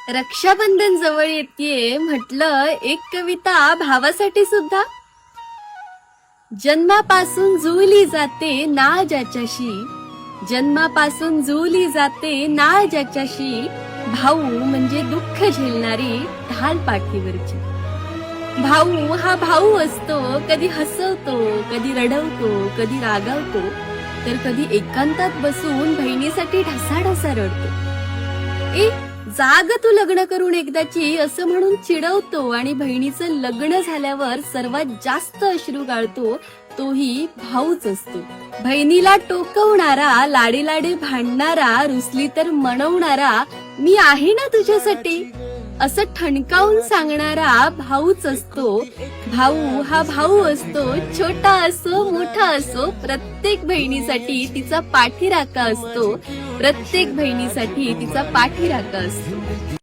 रक्षाबंधन जवळ येतेय म्हटलं एक कविता भावासाठी सुद्धा. जन्मापासून जुळली जाते नाळ ज्याच्याशी, जन्मापासून जुळली जाते नाळ ज्याच्याशी, भाऊ म्हणजे दुःख झेलणारी ढाल पाठीवरची. भाऊ हा भाऊ असतो, कधी हसवतो, कधी रडवतो, कधी रागावतो, तर कधी एकांतात बसून बहिणीसाठी ढसाढसा रडतो. जाग तू लग्न करून एकदाची असं म्हणून चिडवतो आणि बहिणीचं लग्न झाल्यावर सर्वात जास्त अश्रू गाळतो तोही भाऊच असतो. बहिणीला टोकवणारा, लाडी लाडी भांडणारा, रुसली तर मनवणारा, मी आहे ना तुझ्यासाठी असं ठणकावून सांगणारा भाऊच असतो. भाऊ हा भाऊ असतो, छोटा असो मोठा असो, प्रत्येक बहिणीसाठी तिचा पाठीराखा असतो, प्रत्येक बहिणीसाठी तिचा पाठीराखा असतो.